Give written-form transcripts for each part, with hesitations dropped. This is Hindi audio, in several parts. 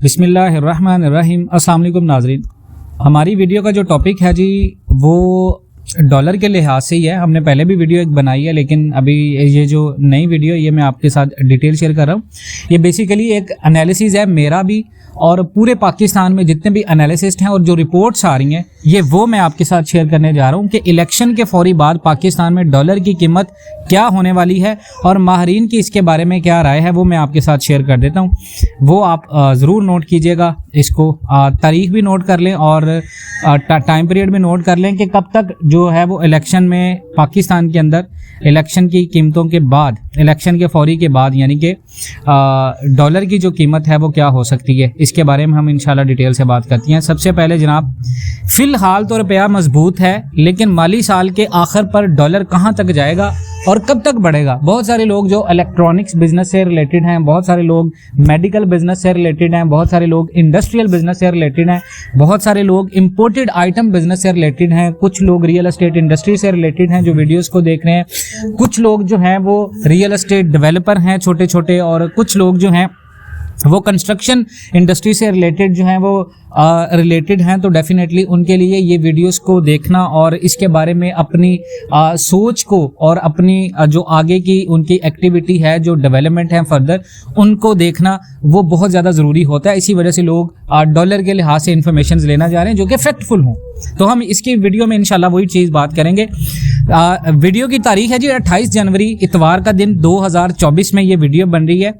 बिस्मिल्लाहिर्रहमानिर्रहीम। अस्सलाम वालेकुम नाज़रीन। हमारी वीडियो का जो टॉपिक है जी वो डॉलर के लिहाज से ही है। हमने पहले भी वीडियो एक बनाई है, लेकिन अभी ये जो नई वीडियो ये मैं आपके साथ डिटेल शेयर कर रहा हूँ। ये बेसिकली एक एनालिसिस है मेरा भी और पूरे पाकिस्तान में जितने भी एनालिसिस्ट हैं और जो रिपोर्ट्स आ रही हैं ये वो मैं आपके साथ शेयर करने जा रहा हूँ कि इलेक्शन के फौरी बाद पाकिस्तान में डॉलर की कीमत क्या होने वाली है और माहरीन की इसके बारे में क्या राय है वो मैं आपके साथ शेयर कर देता हूँ। वो आप ज़रूर नोट कीजिएगा, इसको तारीख भी नोट कर लें और टाइम पीरियड भी नोट कर लें कि कब तक जो है वो इलेक्शन में पाकिस्तान के अंदर इलेक्शन की कीमतों के बाद, इलेक्शन के फौरी के बाद यानी कि डॉलर की जो कीमत है वो क्या हो सकती है। इसके बारे में हम इंशाल्लाह डिटेल से बात करती हैं। सबसे पहले जनाब, फ़िलहाल तो रुपया मजबूत है, लेकिन माली साल के आखिर पर डॉलर कहाँ तक जाएगा और कब तक बढ़ेगा। बहुत सारे लोग जो इलेक्ट्रॉनिक्स बिजनेस से रिलेटेड हैं, बहुत सारे लोग मेडिकल बिजनेस से रिलेटेड हैं, बहुत सारे लोग इंडस्ट्रियल बिजनेस से रिलेटेड हैं, बहुत सारे लोग इंपोर्टेड आइटम बिजनेस से रिलेटेड हैं, कुछ लोग रियल एस्टेट इंडस्ट्री से रिलेटेड हैं जो वीडियोस को देख रहे हैं, कुछ लोग जो हैं वो रियल एस्टेट डेवलपर हैं छोटे छोटे, और कुछ लोग जो हैं वो कंस्ट्रक्शन इंडस्ट्री से रिलेटेड जो हैं वो रिलेटेड हैं। तो डेफिनेटली उनके लिए ये वीडियोस को देखना और इसके बारे में अपनी सोच को और अपनी जो आगे की उनकी एक्टिविटी है, जो डेवलपमेंट है फर्दर, उनको देखना वो बहुत ज़्यादा ज़रूरी होता है। इसी वजह से लोग डॉलर के लिहाज से इन्फॉर्मेशन लेना जा रहे हैं जो कि फैक्टफुल हों। तो हम इसकी वीडियो में इंशाल्लाह वही चीज़ बात करेंगे। वीडियो की तारीख है जी 28 जनवरी इतवार का दिन 2024 में ये वीडियो बन रही है।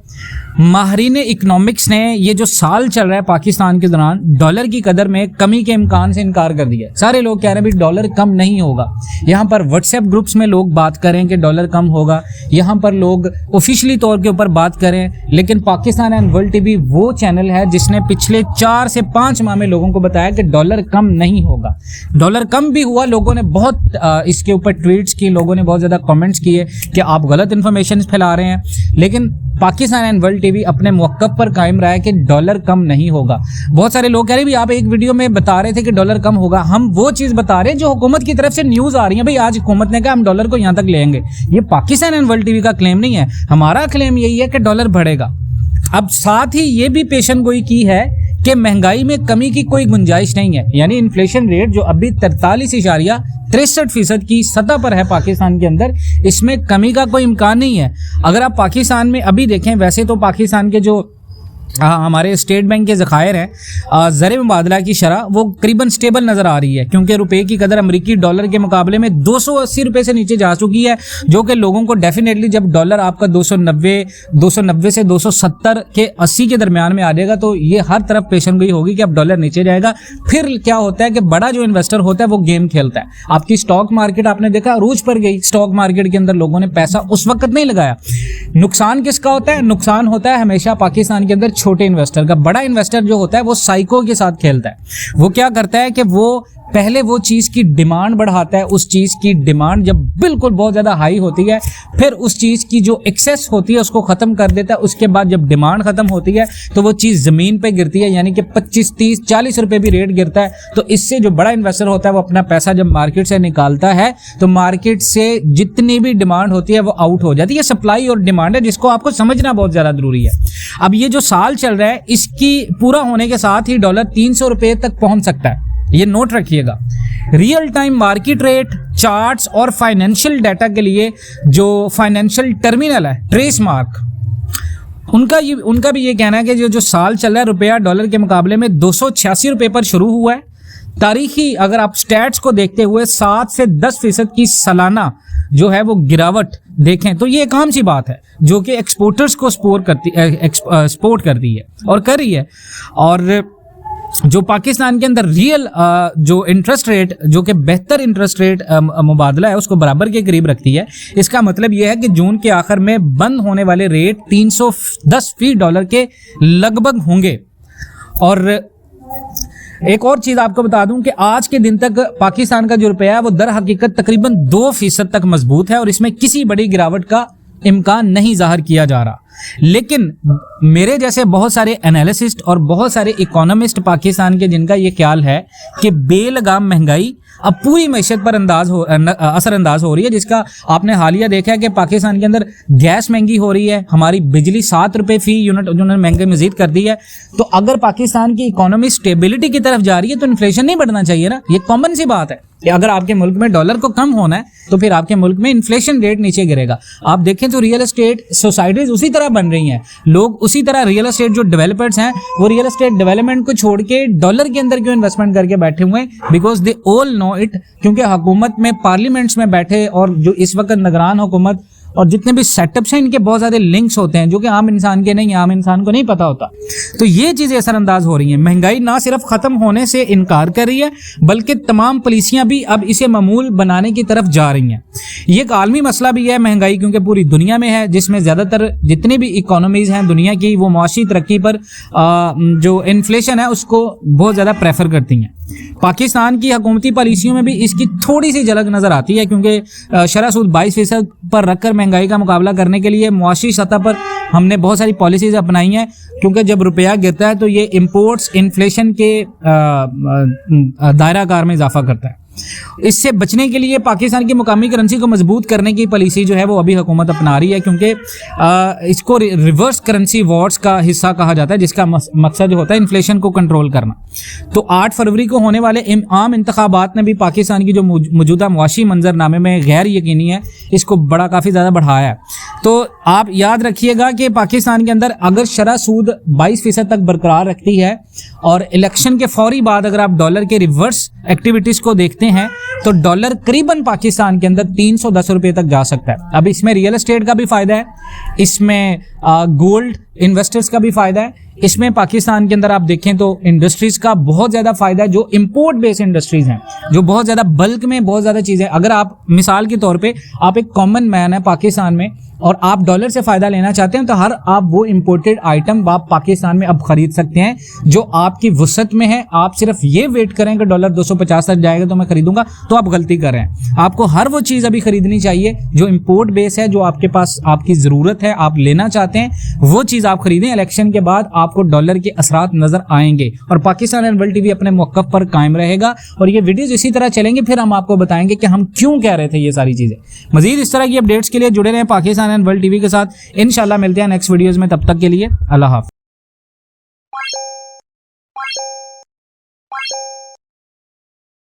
माहरीन इकनॉमिक्स ने ये जो साल चल रहा है पाकिस्तान के दौरान डॉलर की कदर में कमी के इम्कान से इनकार कर दिया। सारे लोग कह रहे हैं भाई डॉलर कम नहीं होगा। यहाँ पर व्हाट्सएप ग्रुप्स में लोग बात करें कि डॉलर कम होगा, यहाँ पर लोग ऑफिशियली तौर के ऊपर बात करें, लेकिन पाकिस्तान एंड वर्ल्ड टीवी वो चैनल है जिसने पिछले 4 से 5 माह में लोगों को बताया कि डॉलर कम नहीं होगा। डॉलर कम भी हुआ, लोगों ने बहुत इसके ऊपर ट्वीट्स की, लोगों ने बहुत ज़्यादा कमेंट्स किए कि आप गलत इन्फॉर्मेशन फैला रहे हैं, लेकिन पाकिस्तान एंड वर्ल्ड टीवी अपने मौक़िफ़ पर कायम रहा है कि डॉलर कम नहीं होगा। बहुत सारे लोग कह रहे हैं भाई आप एक वीडियो में बता रहे थे कि डॉलर कम होगा, हम वो चीज़ बता रहे हैं जो हुकूमत की तरफ से न्यूज़ आ रही है। भाई आज हुकूमत ने कहा हम डॉलर को यहाँ तक लेंगे, ये पाकिस्तान एंड वर्ल्ड टीवी का क्लेम नहीं है। हमारा क्लेम यही है कि डॉलर बढ़ेगा। अब साथ ही ये भी पेशन गोई की है कि महंगाई में कमी की कोई गुंजाइश नहीं है, यानी इन्फ्लेशन रेट जो अभी 43.63% की सतह पर है पाकिस्तान के अंदर, इसमें कमी का कोई इम्कान नहीं है। अगर आप पाकिस्तान में अभी देखें, वैसे तो पाकिस्तान के जो हमारे स्टेट बैंक के ज़खायर हैं, ज़र मुबादला की शरह वो करीबन स्टेबल नज़र आ रही है, क्योंकि रुपए की कदर अमरीकी डॉलर के मुकाबले में 280 रुपये से नीचे जा चुकी है, जो कि लोगों को डेफिनेटली जब डॉलर आपका 290 से 270 के 80 के दरमियान में आ जाएगा तो ये हर तरफ पेशन गोई होगी कि अब डॉलर नीचे जाएगा। फिर क्या होता है कि बड़ा जो इन्वेस्टर होता है वो गेम खेलता है। आपकी स्टॉक मार्केट आपने देखा अरूज पर गई, स्टॉक मार्केट के अंदर लोगों ने पैसा उस वक्त नहीं लगाया। नुकसान किसका होता है? नुकसान होता है हमेशा पाकिस्तान के अंदर छोटे इन्वेस्टर का। बड़ा इन्वेस्टर जो होता है वो साइको के साथ खेलता है। वो क्या करता है कि वो पहले वो चीज़ की डिमांड बढ़ाता है, उस चीज़ की डिमांड जब बिल्कुल बहुत ज़्यादा हाई होती है, फिर उस चीज़ की जो एक्सेस होती है उसको ख़त्म कर देता है। उसके बाद जब डिमांड ख़त्म होती है तो वो चीज़ ज़मीन पे गिरती है, यानी कि 25, 30, 40 रुपये भी रेट गिरता है। तो इससे जो बड़ा इन्वेस्टर होता है वो अपना पैसा जब मार्केट से निकालता है तो मार्केट से जितनी भी डिमांड होती है वो आउट हो जाती है। सप्लाई और डिमांड है जिसको आपको समझना बहुत ज़्यादा ज़रूरी है। अब ये जो साल चल रहा है इसकी पूरा होने के साथ ही डॉलर 300 रुपये तक पहुँच सकता है, ये नोट रखिएगा। Real time market rate, charts और फाइनेंशियल डाटा के लिए जो फाइनेंशियल टर्मिनल है ट्रेस मार्क, उनका भी ये कहना है कि जो साल चल रहा है रुपया डॉलर के मुकाबले में 286 रुपये पर शुरू हुआ है। तारीखी अगर आप स्टैट्स को देखते हुए 7 से 10% की सालाना जो है वो गिरावट देखें तो ये एक आम सी बात है जो कि एक्सपोर्टर्स को सपोर्ट करती है और कर रही है। और जो पाकिस्तान के अंदर रियल जो इंटरेस्ट रेट, जो कि बेहतर इंटरेस्ट रेट मुबादला है, उसको बराबर के करीब रखती है। इसका मतलब यह है कि जून के आखिर में बंद होने वाले रेट 310 डॉलर के लगभग होंगे। और एक और चीज़ आपको बता दूं कि आज के दिन तक पाकिस्तान का जो रुपया है वो दर हकीकत तकरीबन 2% तक मजबूत है और इसमें किसी बड़ी गिरावट का इम्कान नहीं जाहिर किया जा रहा। लेकिन मेरे जैसे बहुत सारे एनालिसिस्ट और बहुत सारे इकोनॉमिस्ट पाकिस्तान के, जिनका ये ख्याल है कि बेलगाम महंगाई अब पूरी मैशत पर असरअंदाज हो रही है, जिसका आपने हालिया देखा है कि पाकिस्तान के अंदर गैस महंगी हो रही है, हमारी बिजली 7 रुपए फी यूनिट उन्होंने महंगे मजीद कर दी है। तो अगर पाकिस्तान की इकोनॉमी स्टेबिलिटी की तरफ जा रही है तो इन्फ्लेशन नहीं बढ़ना चाहिए ना, ये कॉमन सी बात है कि अगर आपके मुल्क में डॉलर को कम होना है तो फिर आपके मुल्क में इन्फ्लेशन रेट नीचे गिरेगा। आप देखें तो रियल एस्टेट सोसाइटीज उसी तरह बन रही हैं, लोग उसी तरह रियल एस्टेट जो डेवलपर्स हैं वो रियल एस्टेट डेवलपमेंट को छोड़ के डॉलर के अंदर क्यों इन्वेस्टमेंट करके बैठे हुए हैं, because they all know it. क्योंकि हुकूमत में पार्लियामेंट्स में बैठे और जो इस वक्त निगरान हुकूमत और जितने भी सेटअप्स हैं इनके बहुत ज़्यादा लिंक्स होते हैं जो कि आम इंसान के नहीं, आम इंसान को नहीं पता होता। तो ये चीज़ें असरअंदाज हो रही हैं। महंगाई ना सिर्फ ख़त्म होने से इनकार कर रही है बल्कि तमाम पॉलिसियां भी अब इसे मामूल बनाने की तरफ जा रही हैं। ये एक आलमी मसला भी है महंगाई, क्योंकि पूरी दुनिया में है, जिसमें ज़्यादातर जितनी भी इकोनॉमीज़ हैं दुनिया की वो माशी तरक्की पर जो इन्फ्लेशन है उसको बहुत ज़्यादा प्रेफर करती हैं। पाकिस्तान की हुकूमती पॉलिसियों में भी इसकी थोड़ी सी झलक नज़र आती है, क्योंकि शरह सूद 22% पर रखकर महंगाई का मुकाबला करने के लिए मुआशी सतह पर हमने बहुत सारी पॉलिसीज अपनाई हैं। क्योंकि जब रुपया गिरता है तो ये इंपोर्ट्स इन्फ्लेशन के दायरा कार में इजाफा करता है। इससे बचने के लिए पाकिस्तान की मुकामी करेंसी को मजबूत करने की पॉलिसी जो है वो अभी हुकूमत अपना रही है, क्योंकि इसको रिवर्स करेंसी वॉर्स का हिस्सा कहा जाता है, जिसका मकसद जो होता है इन्फ्लेशन को कंट्रोल करना। तो 8 फरवरी को होने वाले आम इंतखाबात ने भी पाकिस्तान की जो मौजूदा मुआशी मंजरनामे में गैर यकीनी है इसको बड़ा काफ़ी ज़्यादा बढ़ाया है। तो आप याद रखिएगा कि पाकिस्तान के अंदर अगर शरह सूद 22% तक बरकरार रखती है और इलेक्शन के फौरी बाद अगर आप डॉलर के रिवर्स एक्टिविटीज़ को देखते हैं तो डॉलर करीबन पाकिस्तान के अंदर 310 रुपये तक जा सकता है। अब इसमें रियल एस्टेट का भी फ़ायदा है, इसमें गोल्ड इन्वेस्टर्स का भी फ़ायदा है, इसमें पाकिस्तान के अंदर आप देखें तो इंडस्ट्रीज़ का बहुत ज़्यादा फ़ायदा है जो इंपोर्ट बेस्ड इंडस्ट्रीज़ हैं, जो बहुत ज़्यादा बल्क में बहुत ज़्यादा चीज़ें। अगर आप मिसाल के तौर पे आप एक कॉमन मैन है पाकिस्तान में और आप डॉलर से फ़ायदा लेना चाहते हैं तो हर आप वो इंपोर्टेड आइटम आप पाकिस्तान में अब ख़रीद सकते हैं जो आपकी वसअत में है। आप सिर्फ ये वेट करें कि डॉलर 250 तक जाएगा तो मैं ख़रीदूंगा, तो आप गलती कर रहे हैं। आपको हर वो चीज़ अभी ख़रीदनी चाहिए जो इंपोर्ट बेस है, जो आपके पास आपकी ज़रूरत है, आप लेना चाहते हैं, वो चीज़ आप खरीदें। इलेक्शन के बाद आपको डॉलर के असरात नज़र आएंगे और पाकिस्तान एंड वर्ल्ड टीवी अपने मौक़िफ़ पर कायम रहेगा और ये वीडियोज़ इसी तरह चलेंगे। फिर हम आपको बताएंगे कि हम क्यों कह रहे थे ये सारी चीज़ें। मज़ीद इस तरह की अपडेट्स के लिए जुड़े रहें पाकिस्तान एंड वर्ल्ड टीवी के साथ। इंशाल्लाह मिलते हैं नेक्स्ट वीडियोज़ में, तब तक के लिए अल्लाह हाफ़िज़।